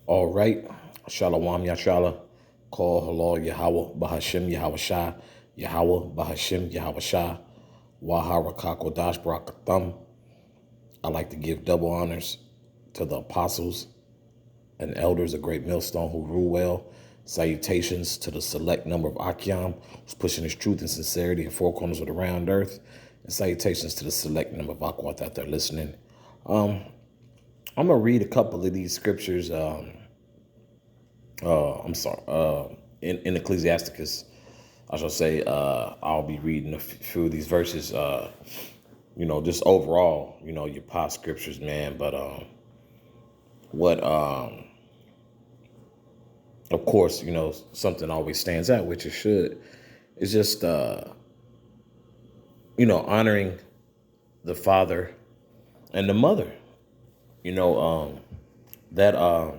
All right. Shalom Yashala. Call halal Yahweh Bahashim Yahweh Shah. Yahweh Bahashim Yahweh Shah. Wahara Kakodash Barakatham. I like to give double honors to the apostles and elders of Great Millstone who rule well. Salutations to the select number of Akyam who's pushing his truth and sincerity in four corners of the round earth. And salutations to the select number of Akwat out there listening. I'm going to read a couple of these scriptures. In Ecclesiasticus, I shall say, I'll be reading a few of these verses, just overall, your pop scriptures, man. But what, of course, something always stands out, which it should, is just, honoring the father and the mother, that,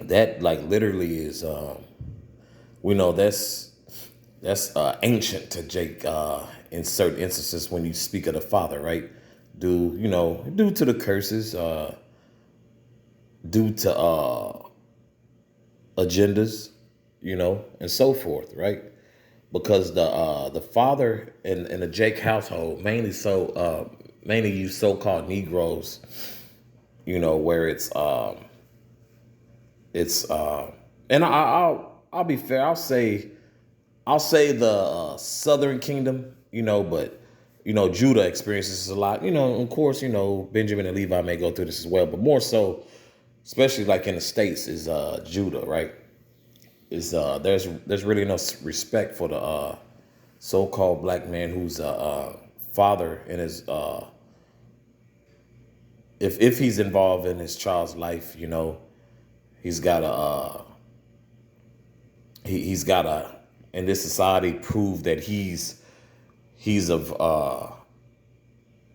that like literally is, we know that's ancient to Jake in certain instances when you speak of the father, right? Due to the curses, due to agendas, and so forth, right? Because the father in the Jake household mainly use so-called Negroes, where it's and I'll be fair. I'll say the Southern Kingdom, but Judah experiences this a lot. Of course, Benjamin and Levi may go through this as well, but more so, especially like in the States, is Judah, right? Is there's really no respect for the so-called black man who's a father in his if he's involved in his child's life, he's got to he's got to in this society prove that he's of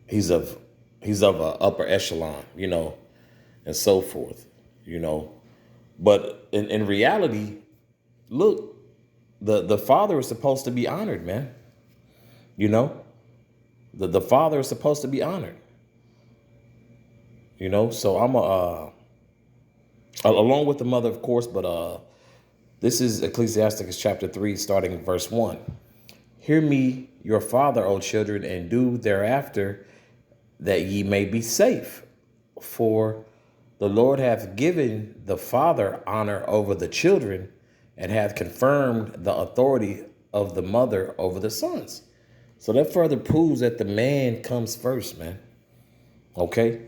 he's of he's of a upper echelon, and so forth, But in reality, look, the father is supposed to be honored, man. You know, the father is supposed to be honored. So I'm along with the mother, of course, but this is Ecclesiasticus chapter 3, starting verse 1. Hear me, your father, O children, and do thereafter, that ye may be safe. For the Lord hath given the father honor over the children, and hath confirmed the authority of the mother over the sons. So that further proves that the man comes first, man. Okay?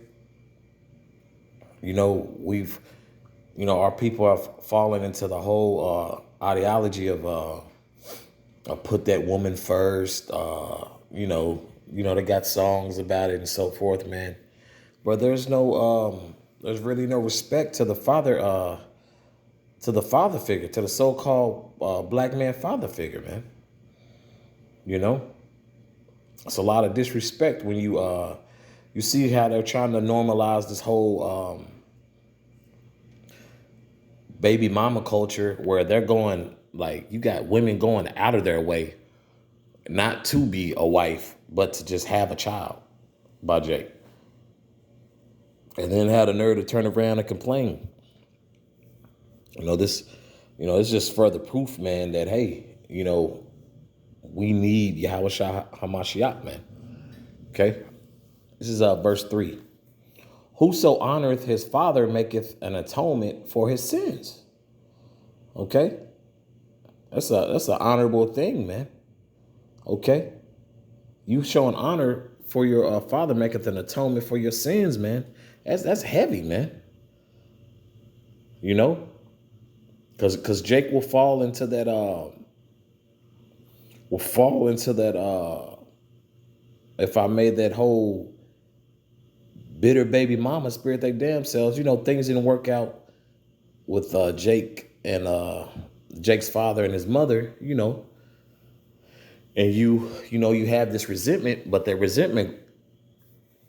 Our people have fallen into the whole ideology of put that woman first. They got songs about it and so forth, man. But there's there's really no respect to the father figure, to the so-called black man father figure, man. It's a lot of disrespect when you see how they're trying to normalize this whole baby mama culture, where they're going, like, you got women going out of their way not to be a wife, but to just have a child by Jake. And then had the nerve to turn around and complain. It's just further proof, man, that, hey, we need Yahweh Shah Hamashiach, man. Okay? This is verse 3. Whoso honoreth his father maketh an atonement for his sins. Okay? That's an honorable thing, man. Okay? You showing honor for your father maketh an atonement for your sins, man. That's heavy, man. Because Jake will fall into that if I made that whole bitter baby mama spirit they damn selves. Things didn't work out with Jake and Jake's father and his mother, and you have this resentment, but that resentment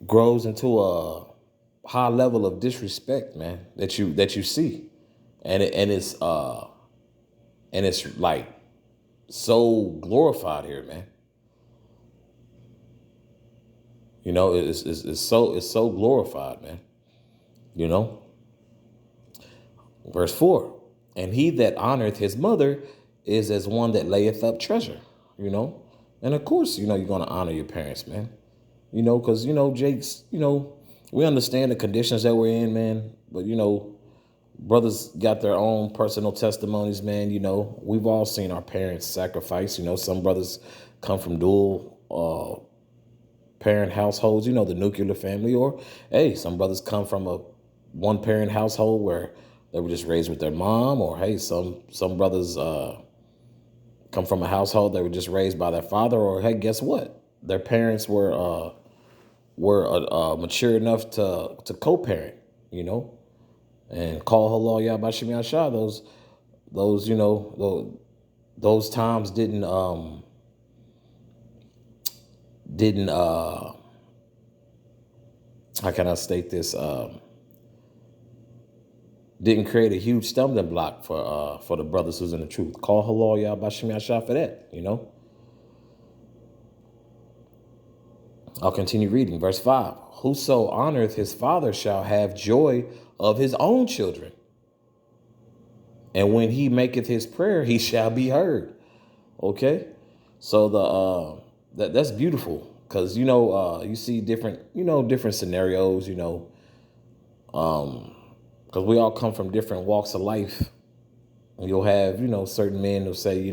grows into a high level of disrespect, man, that you see. And it's like so glorified here, man. It's so glorified, man. Verse 4. And he that honoreth his mother is as one that layeth up treasure, you know. And of course, you're going to honor your parents, man. Because, Jake's, we understand the conditions that we're in, man. But, brothers got their own personal testimonies, man. We've all seen our parents sacrifice. Some brothers come from dual parent households, the nuclear family, or hey, some brothers come from a one parent household where they were just raised with their mom, or hey, some brothers come from a household they were just raised by their father, or hey, guess what? Their parents were mature enough to co-parent, and call halal yabashim yasha. Those those times didn't how can I state this? Didn't create a huge stumbling block for the brothers who's in the truth. Call halal yabashim yasha for that, I'll continue reading. Verse 5. Whoso honoreth his father shall have joy of his own children. And when he maketh his prayer, he shall be heard. Okay? So that's beautiful. Because, you see different scenarios, because we all come from different walks of life. And you'll have, certain men who say,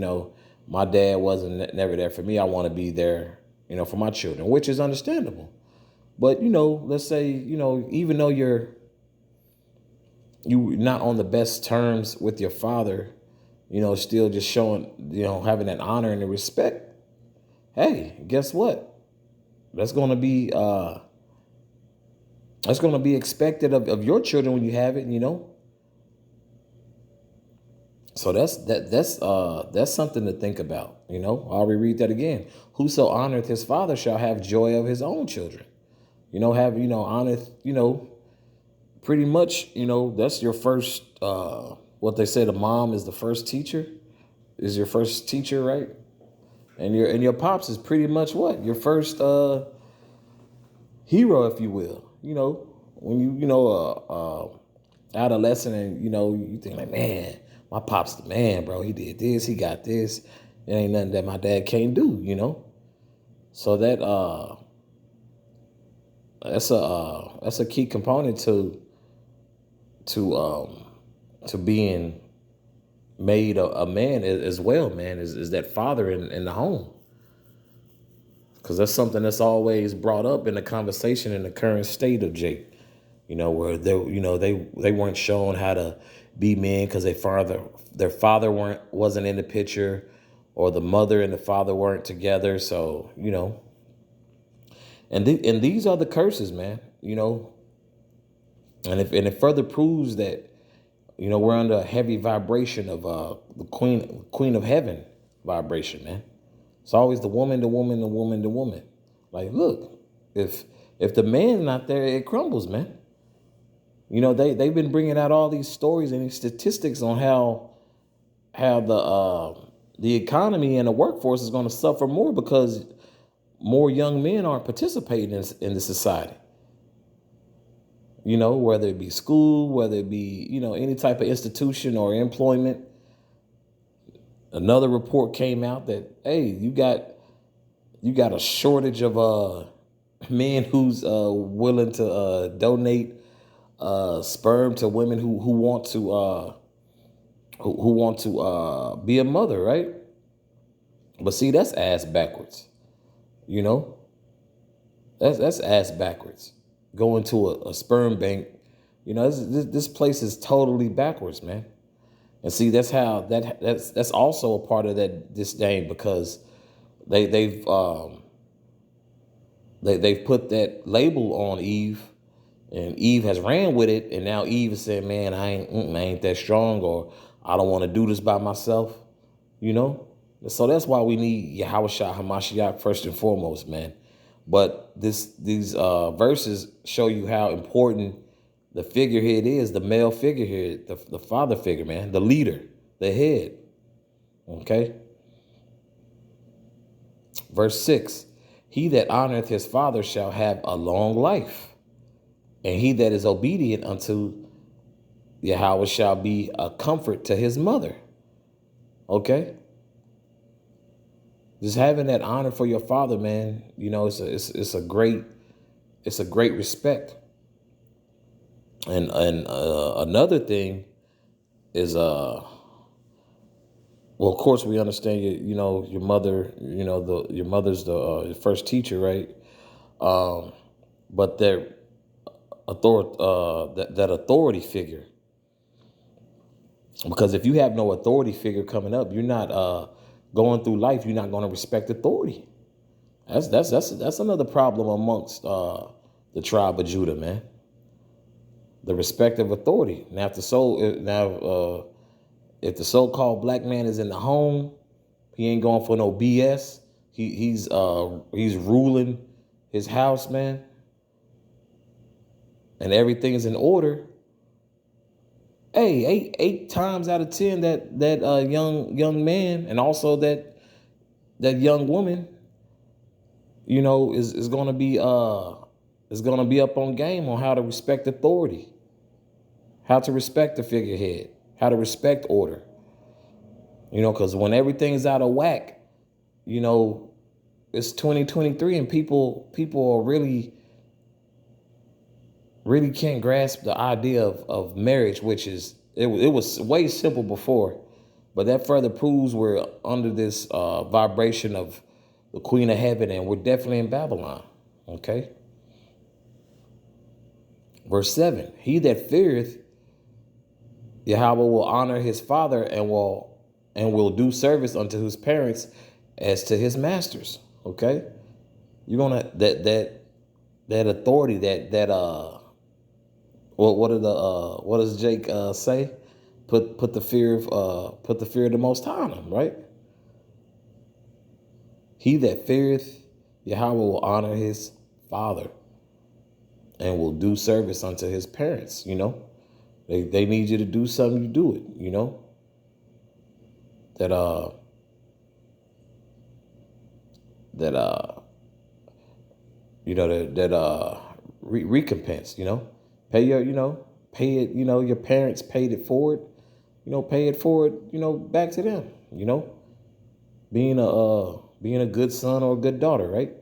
my dad wasn't never there for me. I want to be there, for my children, which is understandable. But, let's say, even though you're not on the best terms with your father, still just showing, having that honor and the respect. Hey, guess what? That's going to be expected of your children when you have it, So that's something to think about, I'll reread that again. Whoso honoreth his father shall have joy of his own children. Honest, pretty much, that's your first, what they say, the mom is the first teacher, is your first teacher, right? And your pops is pretty much what? Your first hero, if you will. When you, adolescent and, you think like, man, my pop's the man, bro. He did this, he got this. There ain't nothing that my dad can't do, So that's a key component to being made a man as well, man, is that father in the home. Because that's something that's always brought up in the conversation in the current state of Jake, where they weren't shown how to be men because their father wasn't in the picture, or the mother and the father weren't together. So, and these are the curses, man, and it further proves that, we're under a heavy vibration of the queen of heaven vibration, man. It's always the woman, the woman, the woman, the woman. Like, look, if the man's not there, it crumbles, man. They've been bringing out all these stories and these statistics on how the economy and the workforce is going to suffer more because more young men aren't participating in the society. Whether it be school, whether it be, any type of institution or employment. Another report came out that, hey, you got a shortage of men who's willing to donate sperm to women who want to be a mother, right? But see, that's ass backwards. That's ass backwards. Going to a sperm bank, this place is totally backwards, man. And see, that's how that's also a part of that disdain, because they've put that label on Eve, and Eve has ran with it, and now Eve is saying, man, I ain't that strong, or I don't want to do this by myself, So that's why we need Yahushua Hamashiach first and foremost, man. But these verses show you how important the figurehead is, the male figurehead, the father figure, man, the leader, the head. Okay? Verse 6, he that honoreth his father shall have a long life, and he that is obedient unto Yahweh shall be a comfort to his mother. Okay? Just having that honor for your father, man, it's a great respect. And another thing is well, of course we understand your mother, your mother's the first teacher, right? But that authority figure. Because if you have no authority figure coming up, you're not going through life. You're not going to respect authority. That's another problem amongst the tribe of Judah, man. The respect of authority. Now, if the so-called black man is in the home, he ain't going for no BS. He's ruling his house, man, and everything is in order. Hey, eight times out of 10, that young man and also that young woman, is gonna be up on game on how to respect authority, how to respect the figurehead, how to respect order. Because when everything's out of whack, it's 2023 and people are really can't grasp the idea of marriage, which is it was way simple before, but that further proves we're under this vibration of the Queen of Heaven, and we're definitely in Babylon. Okay. Verse 7: He that feareth Yahweh will honor his father and will do service unto his parents as to his masters. Okay, you're gonna that authority what does Jake say? Put the fear of the Most High on him, right? He that feareth Yahweh will honor his father and will do service unto his parents. They need you to do something, you do it. Recompense. Pay pay it. Your parents paid it forward. Pay it forward. Back to them. Being a good son or a good daughter, right?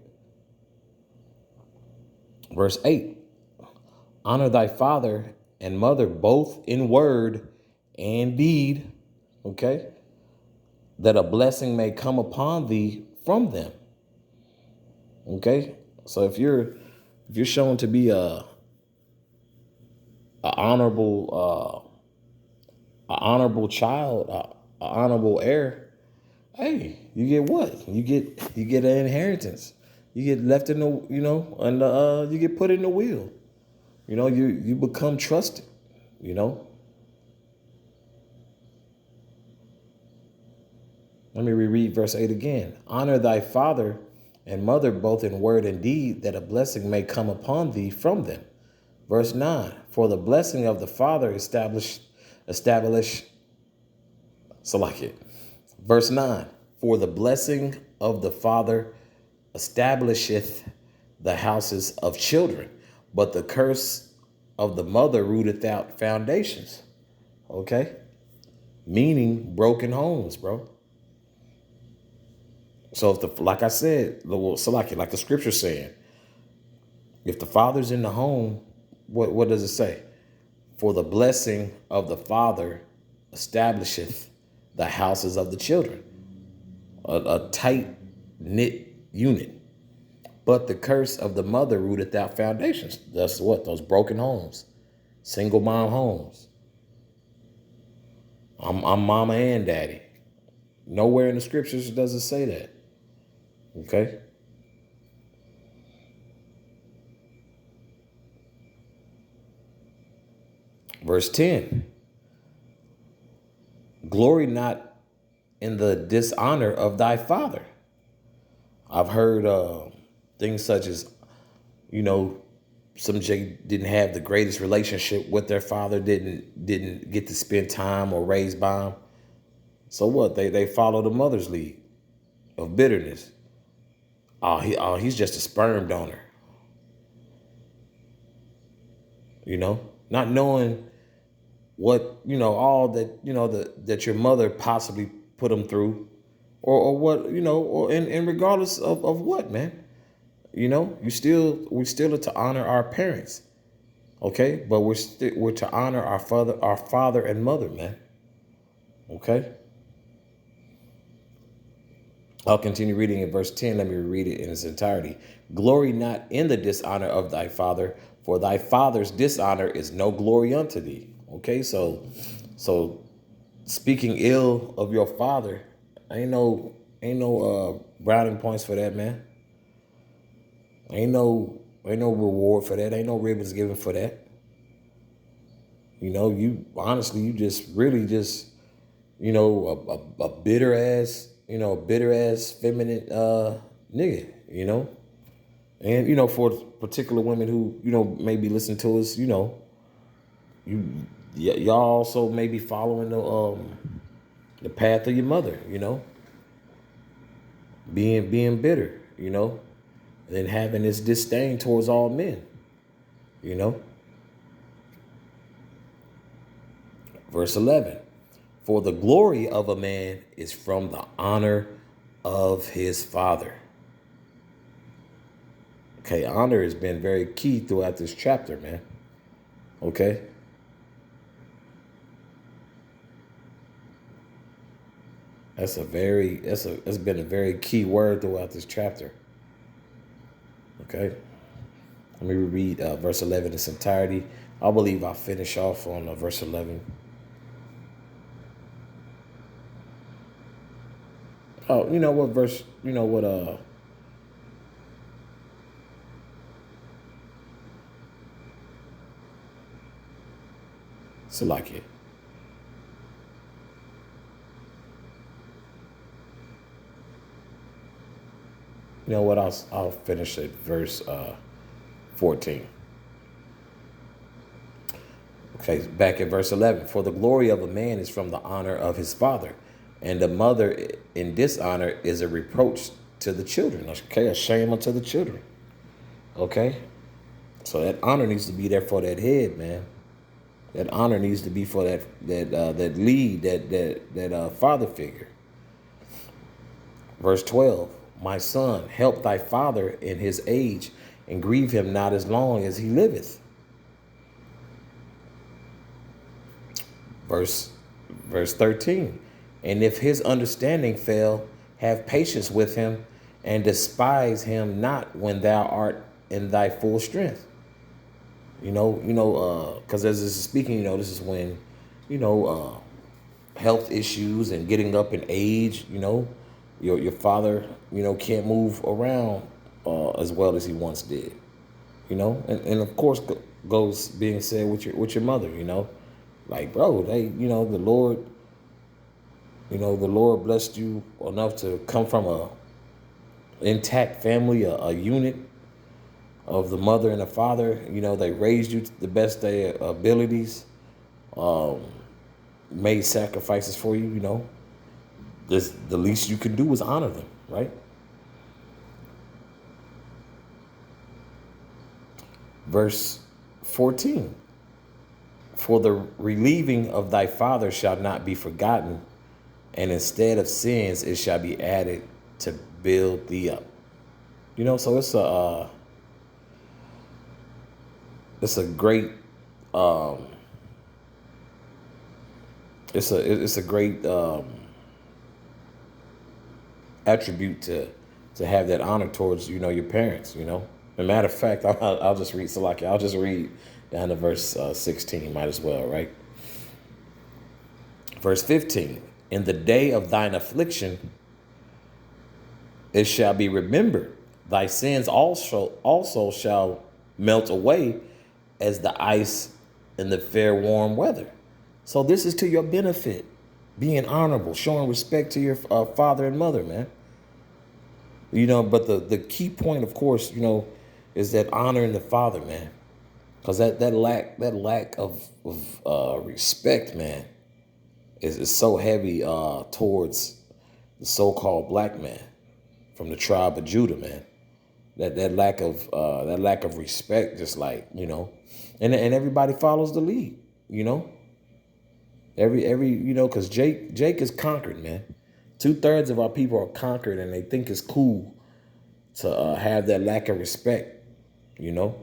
Verse 8: Honor thy father and mother both in word and deed, okay, that a blessing may come upon thee from them. Okay, so if you're shown to be a honorable child, a honorable heir, hey, you get what? You get an inheritance. You get left in the and you get put in the wheel. You become trusted. Let me reread verse 8 again. Honor thy father and mother both in word and deed, that a blessing may come upon thee from them. Verse 9. For the blessing of the father establish. So like it. Verse 9. For the blessing of the father establisheth the houses of children, but the curse of the mother rooteth out foundations. Okay? Meaning broken homes, bro. So like I said, so like the scripture saying, if the father's in the home, what does it say? For the blessing of the father establisheth the houses of the children. A tight knit unit. But the curse of the mother rooteth out foundations. That's what? Those broken homes. Single mom homes. I'm mama and daddy. Nowhere in the scriptures does it say that. Okay? Verse 10. Glory not in the dishonor of thy father. I've heard things such as, some didn't have the greatest relationship with their father, didn't get to spend time or raise by him. So what? They follow the mother's lead of bitterness. He's just a sperm donor. Not knowing what, all that, that your mother possibly put them through, or what, or in regardless of what, man. We still are to honor our parents, okay? But we're to honor our father and mother, man. Okay? I'll continue reading in verse 10. Let me read it in its entirety. Glory not in the dishonor of thy father, for thy father's dishonor is no glory unto thee. Okay, so speaking ill of your father, ain't no browning points for that, man. Ain't no reward for that. Ain't no ribbons given for that. You honestly, you just really just, a bitter ass, bitter ass feminine nigga, And for particular women who, maybe listen to us, y'all also may be following the path of your mother, being bitter, and then having this disdain towards all men, you know. Verse 11, for the glory of a man is from the honor of his father. Okay, honor has been very key throughout this chapter, man. Okay. It's been a very key word throughout this chapter. Okay. Let me read verse 11 in its entirety. I believe I'll finish off on verse 11. Oh, you know what verse, Salakia. You know what, I'll finish at verse 14. Okay, back at verse 11. For the glory of a man is from the honor of his father, and the mother in dishonor is a reproach to the children. Okay, a shame unto the children. Okay, so that honor needs to be there for that head, man. That honor needs to be for that lead, that father figure. Verse 12. My son, help thy father in his age, and grieve him not as long as he liveth. Verse 13. And if his understanding fail, have patience with him, and despise him not when thou art in thy full strength. Because as this is speaking, this is when, health issues and getting up in age, your father, can't move around as well as he once did, and of course goes being said with your mother, like, bro, the Lord blessed you enough to come from a intact family, a unit of the mother and the father. They raised you to the best of their abilities, made sacrifices for you. The least you can do is honor them, right? Verse 14. For the relieving of thy father shall not be forgotten, and instead of sins it shall be added to build thee up. So it's a great it's a great attribute to have that honor towards your parents. As a matter of fact, I'll just read Salaki. I'll just read down to verse 16. Might as well, right? Verse 15. In the day of thine affliction it shall be remembered. Thy sins also shall melt away as the ice in the fair warm weather. So this is to your benefit, being honorable, showing respect to your father and mother, man. But the key point, of course, is that honoring the father, man. Because that lack of respect, man, is so heavy towards the so-called black man from the tribe of Judah, man. That lack of respect, just like, and everybody follows the lead, Because Jake is conquered, man. 2/3 of our people are conquered, and they think it's cool to have that lack of respect. You know.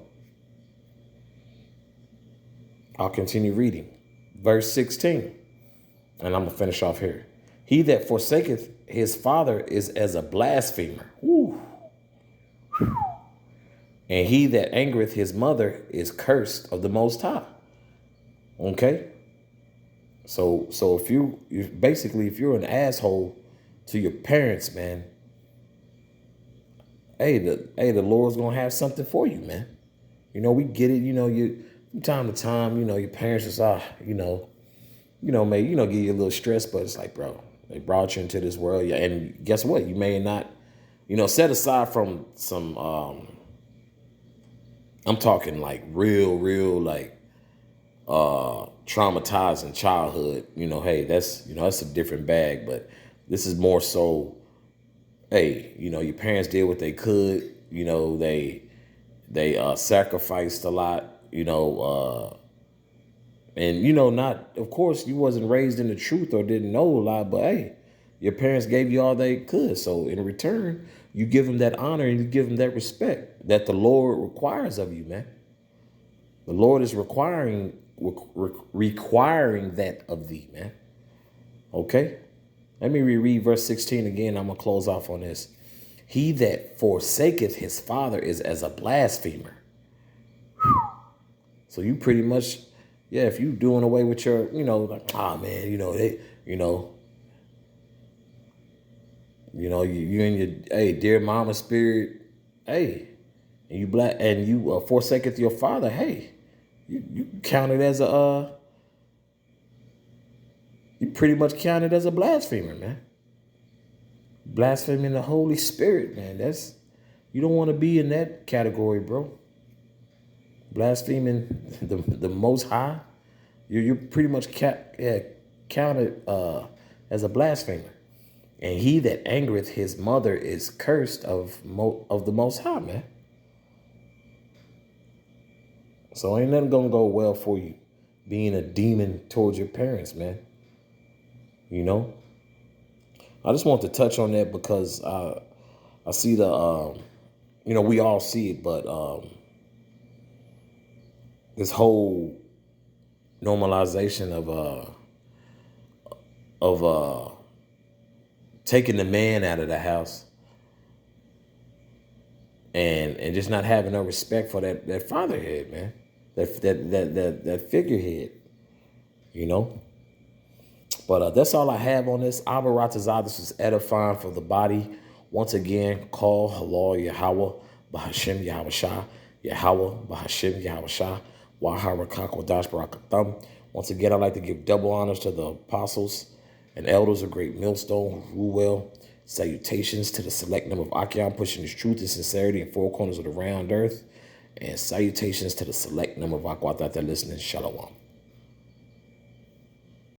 I'll continue reading. Verse 16, and I'm gonna finish off here. He that forsaketh his father is as a blasphemer. Woo. And he that angereth his mother is cursed of the Most High. Okay? So if you're an asshole to your parents, man, the Lord's gonna have something for you, man. We get it. You from time to time, your parents just maybe give you a little stress, but it's like, bro, they brought you into this world, yeah, and guess what? You may not, set aside from some. I'm talking like real like traumatizing childhood. Hey, that's a different bag, but this is more so. Hey, your parents did what they could. They sacrificed a lot. And not, of course, you wasn't raised in the truth or didn't know a lot, but hey, your parents gave you all they could. So in return, you give them that honor and you give them that respect that the Lord requires of you, man. The Lord is requiring that of thee, man. Okay? Let me reread verse 16 again. I'm going to close off on this. He that forsaketh his father is as a blasphemer. So you pretty much, if you doing away with your, like, man, you in your, hey, dear mama spirit, hey, and you forsaketh your father, hey, you count it as you pretty much count it as a blasphemer, man. Blaspheming the Holy Spirit, man. You don't want to be in that category, bro. Blaspheming the Most High, you're pretty much counted as a blasphemer. And he that angereth his mother is cursed of the Most High, man. So ain't nothing gonna go well for you being a demon towards your parents, man. I just want to touch on that because I see we all see it, but this whole normalization of taking the man out of the house and just not having no respect for that fatherhead, man, that figurehead, But that's all I have on this. Abba Ratazah, this is edifying for the body. Once again, call Halal Yahweh, Bahashem Yahweh Shah, Yahweh, Bahashem Yahweh Shah, Wahara Kakwadash Barakatham. Once again, I'd like to give double honors to the apostles and elders of Great Millstone who rule well. Salutations to the select number of Achion pushing his truth and sincerity in four corners of the round earth. And salutations to the select number of Aquat that they're listening. Shalom.